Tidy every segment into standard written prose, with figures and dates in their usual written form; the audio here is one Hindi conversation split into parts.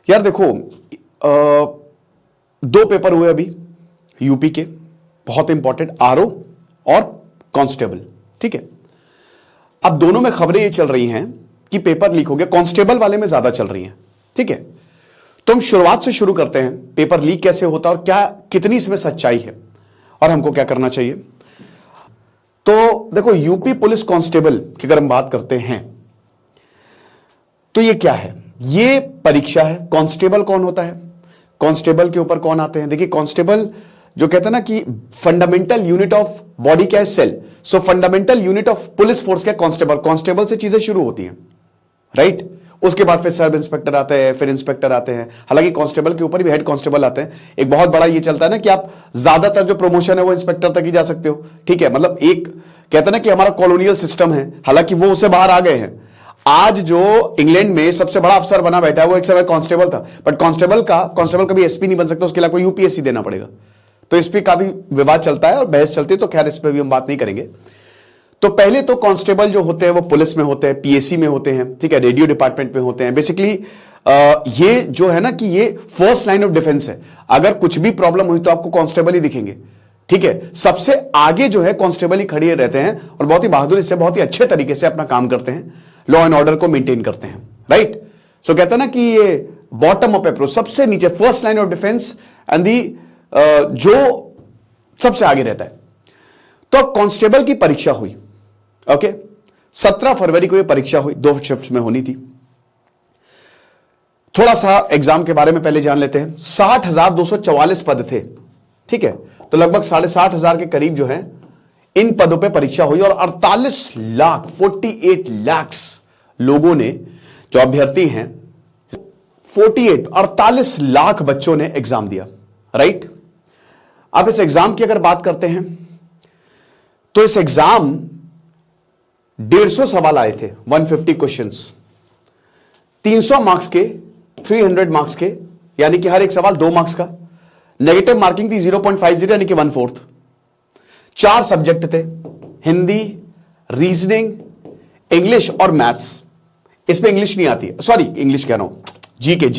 यार देखो, दो पेपर हुए अभी यूपी के, बहुत इंपॉर्टेंट, आरओ और कांस्टेबल। ठीक है, अब दोनों में खबरें ये चल रही हैं कि पेपर लीक हो गया। कांस्टेबल वाले में ज्यादा चल रही हैं। ठीक है, तो हम शुरुआत से शुरू करते हैं, पेपर लीक कैसे होता है और क्या कितनी इसमें सच्चाई है और हमको क्या करना चाहिए। तो देखो, यूपी पुलिस कांस्टेबल की अगर हम बात करते हैं तो ये क्या है, ये परीक्षा है। कांस्टेबल कौन होता है, कांस्टेबल के ऊपर कौन आते हैं? देखिए, कांस्टेबल जो कहते हैं ना कि फंडामेंटल यूनिट ऑफ बॉडी क्या है, cell. So fundamental unit of police force क्या है, कांस्टेबल। कांस्टेबल से चीजें शुरू होती हैं, राइट। उसके बाद फिर सब इंस्पेक्टर आते हैं, फिर इंस्पेक्टर आते हैं। हालांकि कांस्टेबल के ऊपर भी हेड कांस्टेबल आते हैं। एक बहुत बड़ा ये चलता है ना कि आप ज्यादातर जो प्रमोशन है वो इंस्पेक्टर तक ही जा सकते हो। ठीक है, मतलब एक कहते हैं ना कि हमारा कॉलोनियल सिस्टम है, हालांकि वो उससे बाहर आ गए हैं। आज जो इंग्लैंड में सबसे बड़ा अफसर बना बैठा है वो एक समय कांस्टेबल था, बट कांस्टेबल कभी एसपी नहीं बन सकता, उसके लिए कोई यूपीएससी देना पड़ेगा। तो इस पर काफी विवाद चलता है और बहस चलती है, तो खैर इस पर भी हम बात नहीं करेंगे। तो पहले तो कांस्टेबल जो होते हैं वो पुलिस में होते हैं, पीएससी में होते हैं, ठीक है, रेडियो डिपार्टमेंट में होते हैं। बेसिकली ये जो है ना कि ये फर्स्ट लाइन ऑफ डिफेंस है। अगर कुछ भी प्रॉब्लम हुई तो आपको कांस्टेबल ही दिखेंगे। ठीक है, सबसे आगे जो है कांस्टेबल ही खड़े रहते हैं और बहुत ही बहादुरी से, बहुत ही अच्छे तरीके से अपना काम करते हैं, लॉ एंड ऑर्डर को मेंटेन करते हैं, राइट। सो कहते हैं ना कि ये बॉटम अप अप्रोच, सबसे नीचे, first line of defence and the जो सबसे आगे रहता है। तो कांस्टेबल की परीक्षा हुई, ओके। 17 फरवरी को ये परीक्षा हुई, 2 शिफ्ट में होनी थी। थोड़ा सा एग्जाम के बारे में पहले जान लेते हैं। 60,244 पद थे, ठीक है, तो लगभग 60,500 के करीब जो है इन पदों पे परीक्षा हुई और 48 लाख लोगों ने, जो अभ्यर्थी हैं, 48 लाख बच्चों ने एग्जाम दिया, राइट। अब इस एग्जाम की अगर बात करते हैं तो इस एग्जाम 150 सवाल आए थे, 150 क्वेश्चंस, 300 मार्क्स के, 300 मार्क्स के, यानी कि हर एक सवाल 2 मार्क्स का। नेगेटिव मार्किंग थी 0.50 यानी कि 1/4। 4 सब्जेक्ट थे, हिंदी, रीजनिंग, इंग्लिश और मैथ्स। इसमें इंग्लिश नहीं आती है, सॉरी इंग्लिश कह रहा हूं, जीके,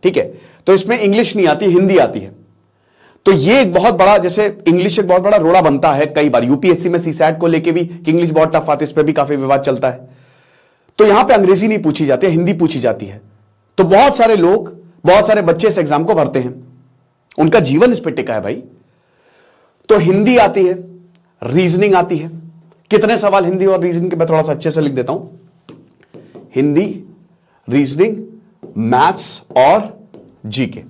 ठीक है। तो इसमें इंग्लिश नहीं आती, हिंदी आती है। तो ये एक बहुत बड़ा, जैसे इंग्लिश एक बहुत बड़ा रोड़ा बनता है कई बार यूपीएससी में सीसैट को लेके भी, कि इंग्लिश बहुत टफ आती है, इस पर भी काफी विवाद चलता है। तो यहां पे अंग्रेजी नहीं पूछी जाती है, हिंदी पूछी जाती है। तो बहुत सारे लोग, बहुत सारे बच्चे इस एग्जाम को भरते हैं, उनका जीवन इस पर टिका है भाई। तो हिंदी आती है, रीजनिंग आती है। कितने सवाल हिंदी और रीजनिंग के, मैं थोड़ा सा अच्छे से लिख देता हूं। हिंदी, रीजनिंग, मैथ्स और जीके,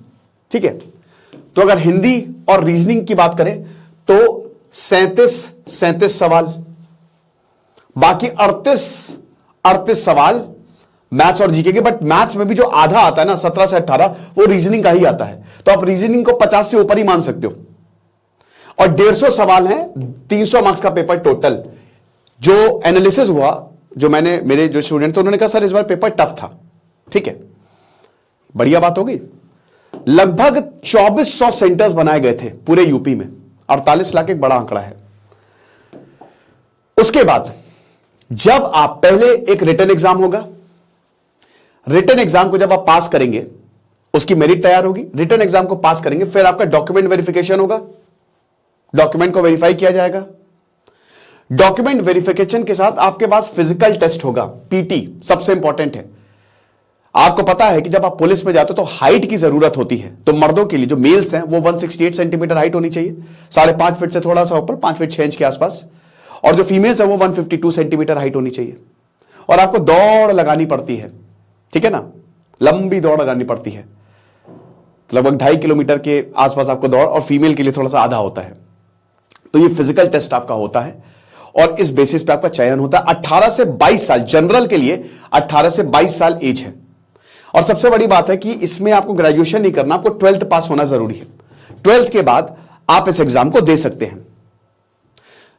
ठीक है। तो अगर हिंदी और रीजनिंग की बात करें तो 37 सवाल, बाकी 38 सवाल मैथ्स और जीके के। बट मैथ्स में भी जो आधा आता है ना, 17 से 18, वो रीजनिंग का ही आता है। तो आप रीजनिंग को 50 से ऊपर ही मान सकते हो। और 150 सवाल हैं, 300 मार्क्स का पेपर टोटल। जो एनालिसिस हुआ, जो मैंने, मेरे जो स्टूडेंट थे उन्होंने कहा सर इस बार पेपर टफ था, ठीक है, बढ़िया बात हो गई। लगभग 2400 सेंटर्स बनाए गए थे पूरे यूपी में, 48 लाख एक बड़ा आंकड़ा है। उसके बाद जब आप, पहले एक रिटन एग्जाम होगा, रिटन एग्जाम को जब आप पास करेंगे, उसकी मेरिट तैयार होगी, रिटन एग्जाम को पास करेंगे, फिर आपका डॉक्यूमेंट वेरिफिकेशन होगा, डॉक्यूमेंट को वेरीफाई किया जाएगा। डॉक्यूमेंट वेरिफिकेशन के साथ आपके पास फिजिकल टेस्ट होगा, पीटी, सबसे इंपॉर्टेंट है। आपको पता है कि जब आप पुलिस में जाते हो तो हाइट की जरूरत होती है। तो मर्दों के लिए, जो मेल्स हैं, वो 168 सेंटीमीटर हाइट होनी चाहिए, 5.5 फीट से थोड़ा सा ऊपर, 5 फीट 6 इंच के आसपास। और जो फीमेल्स है वो 152 सेंटीमीटर हाइट होनी चाहिए। और आपको दौड़ लगानी पड़ती है, ठीक है ना, लंबी दौड़ लगानी पड़ती है, लगभग 2.5 किलोमीटर के आसपास आपको दौड़, और फीमेल के लिए थोड़ा सा आधा होता है। तो ये फिजिकल टेस्ट आपका होता है और इस बेसिस पे आपका चयन होता है। 18 से 22 साल, जनरल के लिए 18 से 22 साल एज है। और सबसे बड़ी बात है कि इसमें आपको ग्रेजुएशन नहीं करना, आपको 12th पास होना जरूरी है। 12th के बाद आप इस एग्जाम को दे सकते हैं।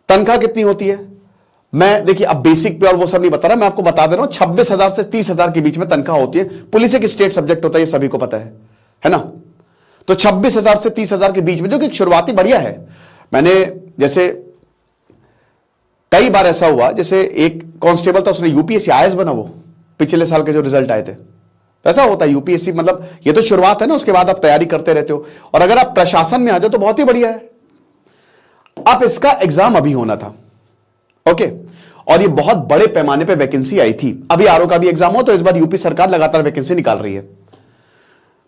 तनख्वाह कितनी होती है, मैं देखिए अब बेसिक पे और वो सब नहीं बता रहा, मैं आपको बता दे रहा हूं, 26,000 से 30,000 के बीच में तनख्वाह होती है। पुलिस एक स्टेट सब्जेक्ट होता है, ये सभी को पता है ना। तो 26,000 से 30,000 के बीच में, जो कि शुरुआती बढ़िया है। मैंने, जैसे कई बार ऐसा हुआ, जैसे एक कांस्टेबल था, उसने यूपीएससी आईएएस बना, वो पिछले साल के जो रिजल्ट आए थे, ऐसा होता है यूपीएससी, मतलब ये तो शुरुआत है ना, उसके बाद आप तैयारी करते रहते हो। और अगर आप प्रशासन में आ जाओ तो बहुत ही बढ़िया है। अब इसका एग्जाम अभी होना था, ओके, और ये बहुत बड़े पैमाने पे वैकेंसी आई थी। अभी आरओ का भी एग्जाम हो, तो इस बार यूपी सरकार लगातार वैकेंसी निकाल रही है।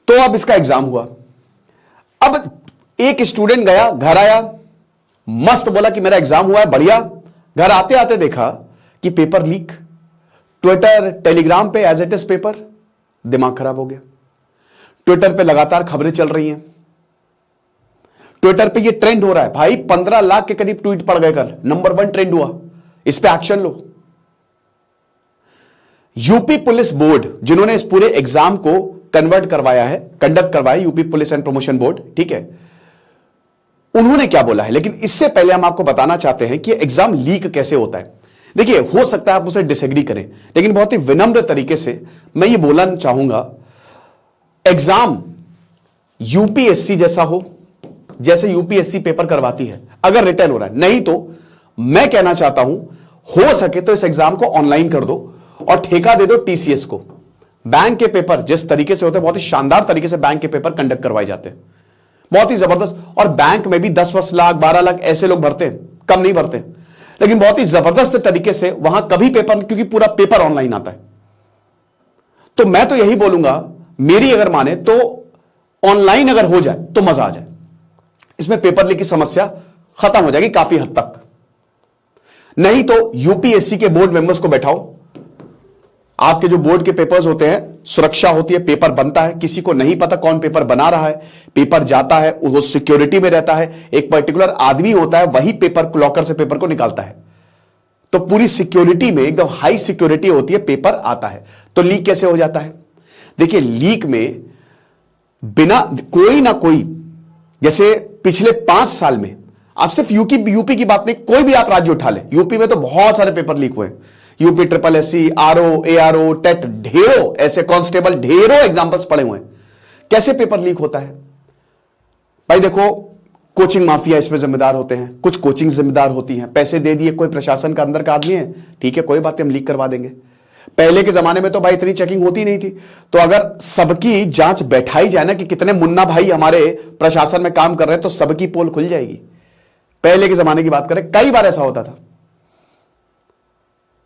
तो अब इसका एग्जाम हुआ। अब एक स्टूडेंट गया, घर आया, मस्त बोला कि मेरा एग्जाम हुआ है, बढ़िया। घर आते आते देखा कि पेपर लीक, ट्विटर टेलीग्राम पे एज इट इज पेपर। दिमाग खराब हो गया। ट्विटर पे लगातार खबरें चल रही हैं, ट्विटर पे ये ट्रेंड हो रहा है भाई, 15 लाख के करीब ट्वीट पड़ गए, कल नंबर 1 ट्रेंड हुआ, इस पे एक्शन लो। यूपी पुलिस बोर्ड जिन्होंने इस पूरे एग्जाम को कन्वर्ट करवाया है, कंडक्ट करवाया, UP police and promotion board, ठीक है, उन्होंने क्या बोला है। लेकिन इससे पहले हम आपको बताना चाहते हैं कि एग्जाम लीक कैसे होता है। देखिए, हो सकता है आप उसे डिसएग्री करें, लेकिन बहुत ही विनम्र तरीके से मैं ये बोलना चाहूंगा, एग्जाम यूपीएससी जैसा हो, जैसे यूपीएससी पेपर करवाती है, अगर रिटर्न हो रहा है। नहीं तो मैं कहना चाहता हूं, हो सके तो इस एग्जाम को ऑनलाइन कर दो और ठेका दे दो टीसीएस को। बैंक के पेपर जिस तरीके से होते हैं, बहुत ही शानदार तरीके से बैंक के पेपर कंडक्ट करवाए जाते हैं, बहुत ही जबरदस्त। और बैंक में भी 10-10 लाख 12 लाख ऐसे लोग भरते हैं, कम नहीं भरते, लेकिन बहुत ही जबरदस्त तरीके से वहां कभी पेपर, क्योंकि पूरा पेपर ऑनलाइन आता है। तो मैं तो यही बोलूंगा, मेरी अगर माने तो ऑनलाइन अगर हो जाए तो मजा आ जाए, इसमें पेपर लीक की समस्या खत्म हो जाएगी काफी हद तक। नहीं तो यूपीएससी के बोर्ड मेंबर्स को बैठाओ, आपके जो बोर्ड के पेपर्स होते हैं, सुरक्षा होती है, पेपर बनता है, किसी को नहीं पता कौन पेपर बना रहा है, पेपर जाता है, वो सिक्योरिटी में रहता है, एक पर्टिकुलर आदमी होता है, वही पेपर लॉकर से पेपर को निकालता है। तो पूरी सिक्योरिटी में एकदम हाई सिक्योरिटी होती है, पेपर आता है। तो लीक कैसे हो जाता है? देखिए, लीक में बिना कोई ना कोई, जैसे पिछले 5 साल में, आप सिर्फ यूपी की बात नहीं, कोई भी आप राज्य उठा ले, यूपी में तो बहुत सारे पेपर लीक हुए हैं। UP SSSC, RO, ARO, TET, ढेरों ऐसे कांस्टेबल, ढेरों एग्जांपल्स पड़े हुए हैं। कैसे पेपर लीक होता है भाई? देखो, कोचिंग माफिया इसमें जिम्मेदार होते हैं, कुछ कोचिंग जिम्मेदार होती हैं। पैसे दे दिए, कोई प्रशासन का अंदर का आदमी है, ठीक है, कोई बात नहीं, हम लीक करवा देंगे। पहले के जमाने में तो भाई इतनी चेकिंग होती नहीं थी, तो अगर सबकी जांच बैठाई जाए ना कि कितने मुन्ना भाई हमारे प्रशासन में काम कर रहे हैं, तो सबकी पोल खुल जाएगी। पहले के जमाने की बात करें, कई बार ऐसा होता था।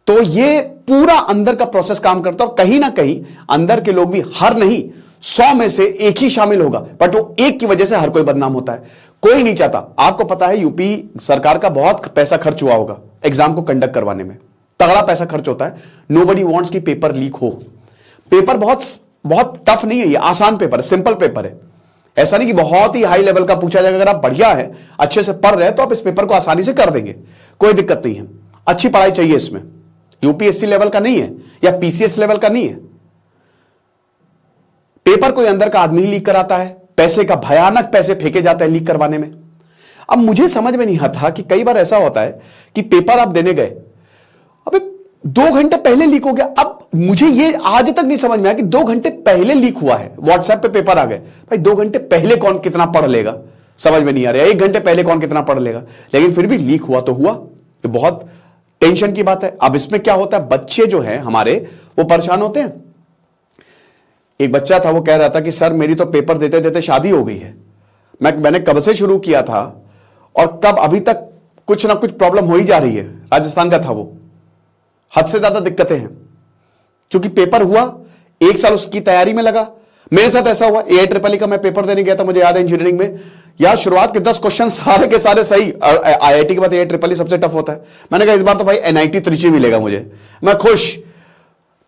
तो ये पूरा अंदर का प्रोसेस काम करता है, और कहीं ना कहीं अंदर के लोग भी, हर नहीं 100 में से एक ही शामिल होगा, बट वो एक की वजह से हर कोई बदनाम होता है। कोई नहीं चाहता। आपको पता है, यूपी सरकार का बहुत पैसा खर्च हुआ होगा एग्जाम को कंडक्ट करवाने में, तगड़ा पैसा खर्च होता है। नोबडी वांट्स कि पेपर लीक हो। पेपर बहुत टफ नहीं है, ये आसान पेपर है, सिंपल पेपर है। ऐसा नहीं कि बहुत ही हाई लेवल का पूछा जाएगा। अगर आप बढ़िया है, अच्छे से पढ़ रहे हैं, तो आप इस पेपर को आसानी से कर देंगे, कोई दिक्कत नहीं है। अच्छी पढ़ाई चाहिए इसमें, यूपीएससी लेवल का नहीं है या पीसीएस लेवल का नहीं है। पेपर कोई अंदर का आदमी लीक कराता है, पैसे का भयानक पैसे फेंके जाते हैं लीक करवाने में। अब मुझे समझ में नहीं आता कि कई बार ऐसा होता है कि पेपर आप देने गए, अबे 2 घंटे पहले लीक हो गया। अब मुझे ये आज तक नहीं समझ में आया कि 2 घंटे पहले लीक हुआ है, व्हाट्सएप पे पेपर आ गए। भाई 2 घंटे पहले कौन कितना पढ़ लेगा, समझ में नहीं आ रहा। 1 घंटे पहले कौन कितना पढ़ लेगा, लेकिन फिर भी लीक हुआ तो हुआ। ये बहुत टेंशन की बात है। अब इसमें क्या होता है, बच्चे जो हैं हमारे, वो परेशान होते हैं। एक बच्चा था, वो कह रहा था कि सर मेरी तो पेपर देते देते शादी हो गई है। मैंने कब से शुरू किया था और कब अभी तक कुछ ना कुछ प्रॉब्लम हो ही जा रही है। राजस्थान का था वो, हद से ज्यादा दिक्कतें हैं। क्योंकि पेपर हुआ, 1 साल उसकी तैयारी में लगा। मेरे साथ ऐसा हुआ, AIEEE का मैं पेपर देने गया था, मुझे याद है, इंजीनियरिंग में। यार शुरुआत के 10 क्वेश्चन सारे के सारे सही, IIT के बाद AIEEE सबसे टफ होता है। मैंने कहा इस बार तो भाई NIT त्रिची मिलेगा मुझे, मैं खुश।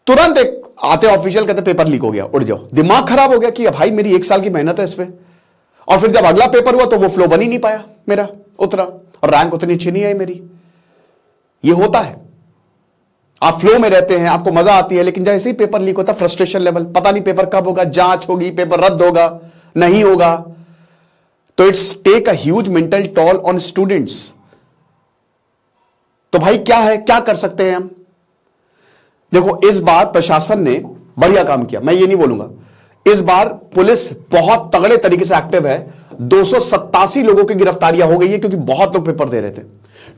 तुरंत एक आते ऑफिशियल कहते पेपर लीक हो गया, उड़ जाओ। दिमाग खराब हो गया कि भाई मेरी 1 साल की मेहनत है इसमें। और फिर जब अगला पेपर हुआ तो वो फ्लो बन ही नहीं पाया मेरा, उतरा, और रैंक उतनी अच्छी नहीं आई मेरी। ये होता है, आप फ्लो में रहते हैं, आपको मजा आती है, लेकिन जैसे ही पेपर लीक होता है, फ्रस्ट्रेशन लेवल, पता नहीं पेपर कब होगा, जांच होगी, पेपर रद्द होगा, नहीं होगा। तो it's take a huge mental toll on students. तो भाई क्या है, क्या कर सकते हैं हम? देखो, इस बार प्रशासन ने बढ़िया काम किया, मैं ये नहीं बोलूंगा। इस बार पुलिस बहुत तगड़े तरीके से एक्टिव है। 287 लोगों की गिरफ्तारियां हो गई है, क्योंकि बहुत लोग पेपर दे रहे थे।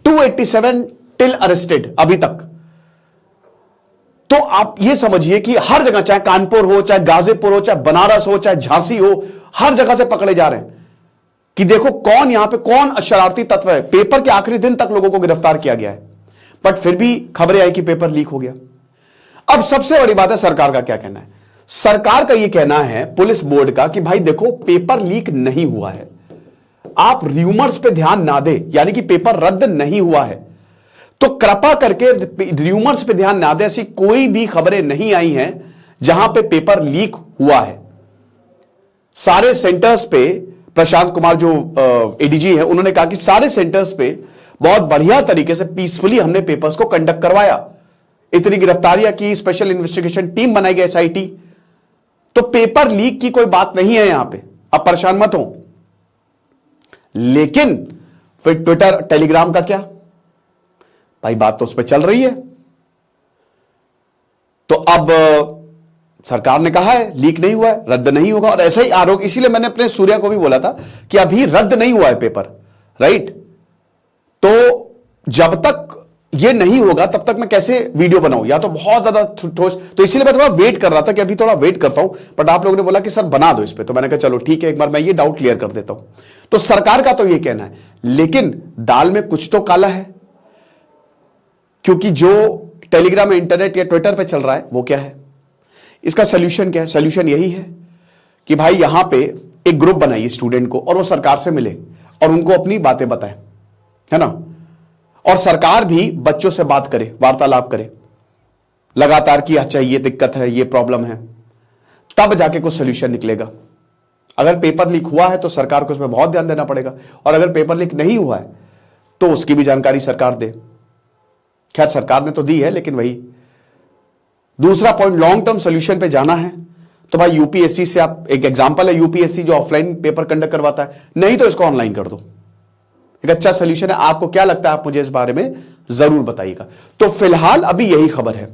287 टिल अरेस्टेड अभी तक। तो आप ये समझिए कि हर जगह, चाहे कानपुर हो, चाहे गाजीपुर हो, चाहे बनारस हो, चाहे झांसी हो, हर जगह से पकड़े जा रहे हैं कि देखो कौन यहां पे कौन शरारती तत्व है। पेपर के आखिरी दिन तक लोगों को गिरफ्तार किया गया है, बट फिर भी खबरें आई कि पेपर लीक हो गया। अब सबसे बड़ी बात है सरकार का क्या कहना है। सरकार का यह कहना है, पुलिस बोर्ड का, कि भाई देखो पेपर लीक नहीं हुआ है, आप र्यूमर्स पे ध्यान ना दे, यानी कि पेपर रद्द नहीं हुआ है, तो कृपा करके र्यूमर्स पे ध्यान ना दे। ऐसी कोई भी खबरें नहीं आई हैं जहां पे पेपर लीक हुआ है। सारे सेंटर्स पे प्रशांत कुमार जो एडीजी है, उन्होंने कहा कि सारे सेंटर्स पे बहुत बढ़िया तरीके से पीसफुली हमने पेपर्स को कंडक्ट करवाया, इतनी गिरफ्तारियां की, स्पेशल इन्वेस्टिगेशन टीम बनाई गई एसआईटी, तो पेपर लीक की कोई बात नहीं है यहां पे, अब परेशान मत हो। लेकिन फिर ट्विटर टेलीग्राम का क्या भाई, बात तो उस पर चल रही है। तो अब सरकार ने कहा है लीक नहीं हुआ है, रद्द नहीं होगा, और ऐसा ही आरोप, इसीलिए मैंने अपने सूर्या को भी बोला था कि अभी रद्द नहीं हुआ है पेपर, राइट। तो जब तक ये नहीं होगा तब तक मैं कैसे वीडियो बनाऊं, या तो बहुत ज्यादा ठोस, तो इसीलिए मैं थोड़ा वेट कर रहा था कि अभी थोड़ा वेट करता हूं, बट आप लोगों ने बोला कि सर बना दो इस पे, तो मैंने कहा चलो ठीक है, एक बार मैं ये डाउट क्लियर कर देता हूं। तो सरकार का तो ये कहना है, लेकिन दाल में कुछ तो काला है, क्योंकि जो टेलीग्राम, इंटरनेट या ट्विटर पे चल रहा है वो क्या है, इसका सोल्यूशन क्या है। सोल्यूशन यही है कि भाई यहां पे एक ग्रुप बनाइए स्टूडेंट को, और वो सरकार से मिले और उनको अपनी बातें बताएं, है ना, और सरकार भी बच्चों से बात करे, वार्तालाप करे लगातार कि अच्छा ये दिक्कत है, ये प्रॉब्लम है, तब जाके कुछ सोल्यूशन निकलेगा। अगर पेपर लीक हुआ है तो सरकार को उसमें बहुत ध्यान देना पड़ेगा, और अगर पेपर लीक नहीं हुआ है तो उसकी भी जानकारी सरकार दे। खैर सरकार ने तो दी है, लेकिन वही दूसरा पॉइंट, लॉन्ग टर्म सोल्यूशन पे जाना है तो भाई यूपीएससी से आप, एक एग्जांपल है यूपीएससी जो ऑफलाइन पेपर कंडक्ट करवाता है, नहीं तो इसको ऑनलाइन कर दो, एक अच्छा सोल्यूशन है। आपको क्या लगता है, आप मुझे इस बारे में जरूर बताइएगा। तो फिलहाल अभी यही खबर है।